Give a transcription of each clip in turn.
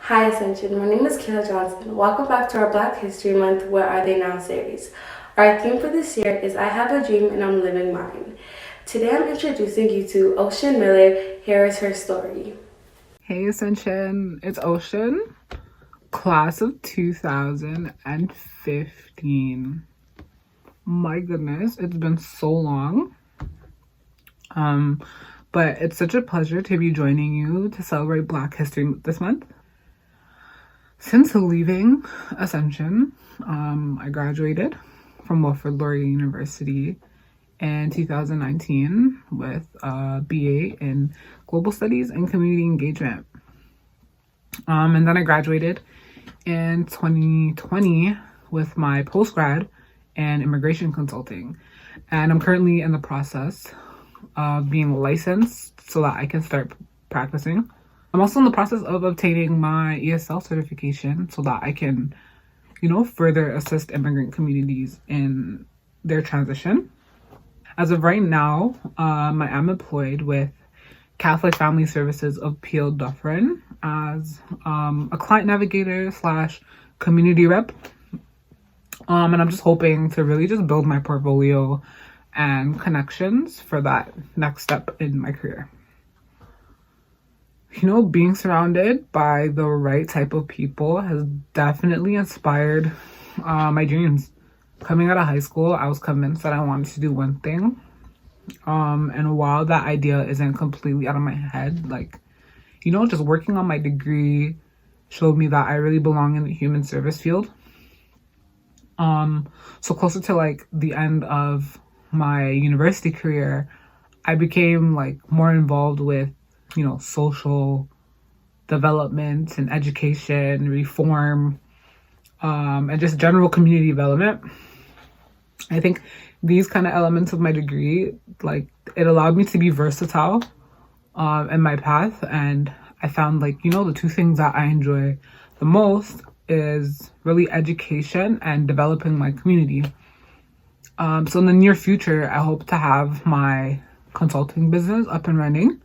Hi Ascension, my name is Kayla Johnson. Welcome back to our Black History Month What Are They Now series. Our theme for this year is I Have a Dream and I'm Living Mine. Today I'm introducing you to Ocean Miller. Here is her story. Hey Ascension, it's Ocean, class of 2015. My goodness, it's been so long. But it's such a pleasure to be joining you to celebrate Black History this month. Since leaving Ascension, I graduated from Wilfrid Laurier University in 2019 with a BA in Global Studies and Community Engagement. And then I graduated in 2020 with my postgrad in immigration consulting. And I'm currently in the process of being licensed so that I can start practicing. I'm also in the process of obtaining my ESL certification so that I can, further assist immigrant communities in their transition. As of right now, I am employed with Catholic Family Services of Peel Dufferin as a client navigator / community rep. And I'm just hoping to really just build my portfolio and connections for that next step in my career. Being surrounded by the right type of people has definitely inspired my dreams. Coming out of high school, I was convinced that I wanted to do one thing. And while that idea isn't completely out of my head, just working on my degree showed me that I really belong in the human service field. So closer to the end of my university career, I became more involved with, social development and education, reform, and just general community development. I think these kind of elements of my degree, it allowed me to be versatile in my path. And I found the two things that I enjoy the most is really education and developing my community. So in the near future, I hope to have my consulting business up and running,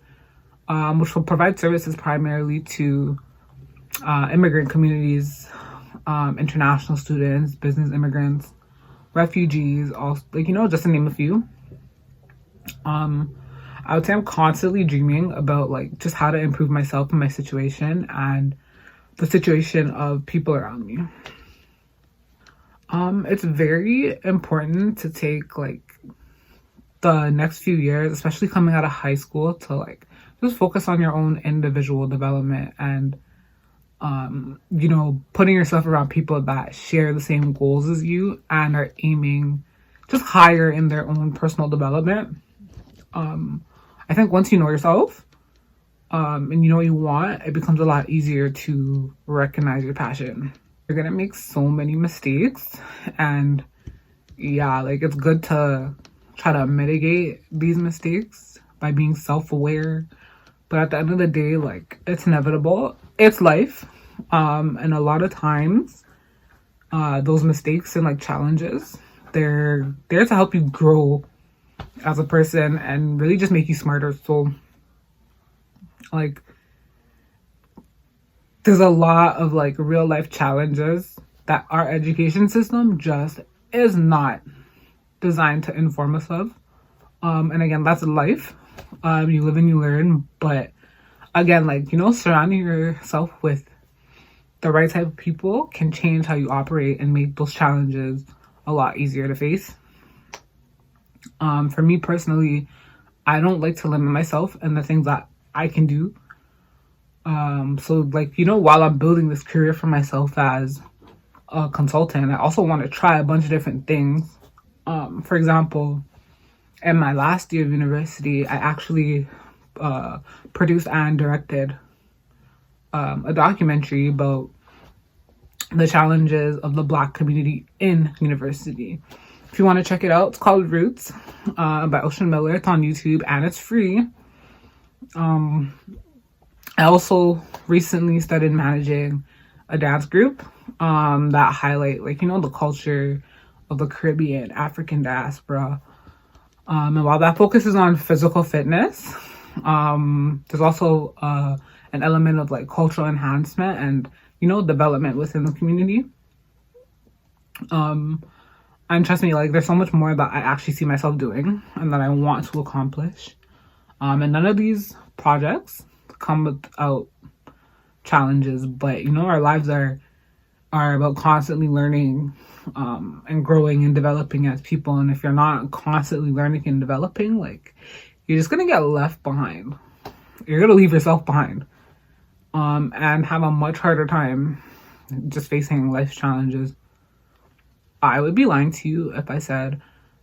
which will provide services primarily to immigrant communities, international students, business immigrants, refugees, also, just to name a few. I would say I'm constantly dreaming about just how to improve myself and my situation and the situation of people around me. It's very important to take the next few years, especially coming out of high school, to just focus on your own individual development and putting yourself around people that share the same goals as you and are aiming just higher in their own personal development. I think once you know yourself and you know what you want, it becomes a lot easier to recognize your passion. You're gonna make so many mistakes, and it's good to try to mitigate these mistakes by being self-aware. But at the end of the day, it's inevitable. It's life. And a lot of times, those mistakes and challenges, they're there to help you grow as a person and really just make you smarter. So there's a lot of real life challenges that our education system just is not designed to inform us of. And again, that's life. You live and you learn, but again, surrounding yourself with the right type of people can change how you operate and make those challenges a lot easier to face. For me personally, I don't like to limit myself and the things that I can do. So while I'm building this career for myself as a consultant, I also want to try a bunch of different things. For example, in my last year of university, I actually produced and directed a documentary about the challenges of the Black community in university. If you want to check it out, it's called Roots by Ocean Miller. It's on YouTube and it's free. I also recently started managing a dance group that highlight the culture of the Caribbean, African diaspora. And while that focuses on physical fitness, there's also an element of like cultural enhancement and, you know, development within the community. And trust me, like there's so much more that I actually see myself doing and that I want to accomplish. And none of these projects come without challenges, but you know, our lives are about constantly learning and growing and developing as people. And if you're not constantly learning and developing, like you're just gonna get left behind. You're gonna leave yourself behind and have a much harder time just facing life's challenges. I would be lying to you if I said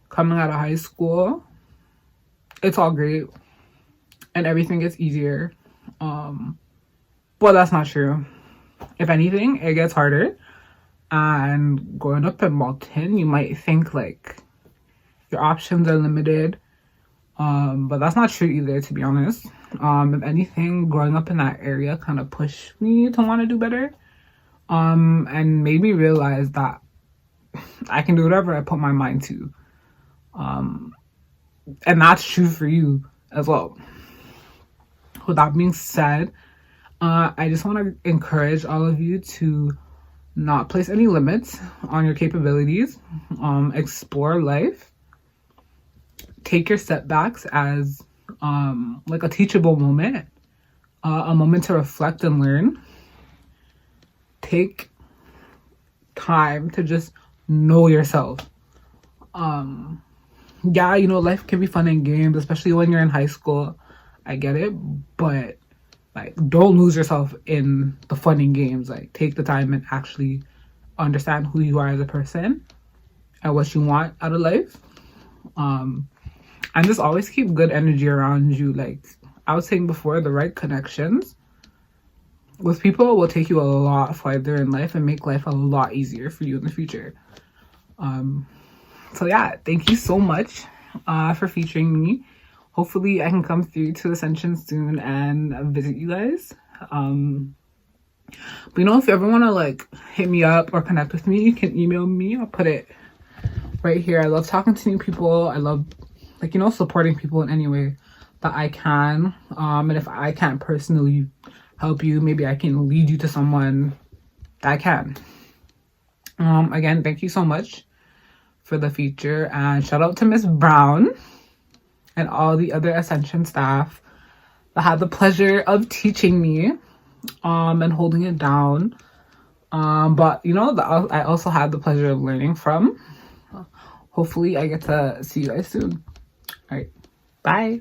coming out of high school, it's all great and everything gets easier. But that's not true. If anything, it gets harder. And growing up in Malton, you might think like your options are limited. But that's not true either, to be honest. If anything, growing up in that area kind of pushed me to want to do better. And made me realize that I can do whatever I put my mind to. And that's true for you as well. With that being said, I just want to encourage all of you to not place any limits on your capabilities. Explore life. Take your setbacks as like a teachable moment, a moment to reflect and learn. Take time to just know yourself. Yeah, you know, life can be fun and games, especially when you're in high school. I get it, but like don't lose yourself in the fun and games. Like take the time and actually understand who you are as a person and what you want out of life. And just always keep good energy around you. Like I was saying before, the right connections with people will take you a lot farther in life and make life a lot easier for you in the future. So yeah, thank you so much for featuring me. Hopefully I can come through to Ascension soon and visit you guys. But you know, if you ever want to like hit me up or connect with me, you can email me. I'll put it right here. I love talking to new people. I love like, you know, supporting people in any way that I can. And if I can't personally help you, maybe I can lead you to someone that can. Again, thank you so much for the feature, and shout out to Miss Brown and all the other Ascension staff that had the pleasure of teaching me and holding it down. But you know, I also had the pleasure of learning from. Hopefully I get to see you guys soon. All right, bye.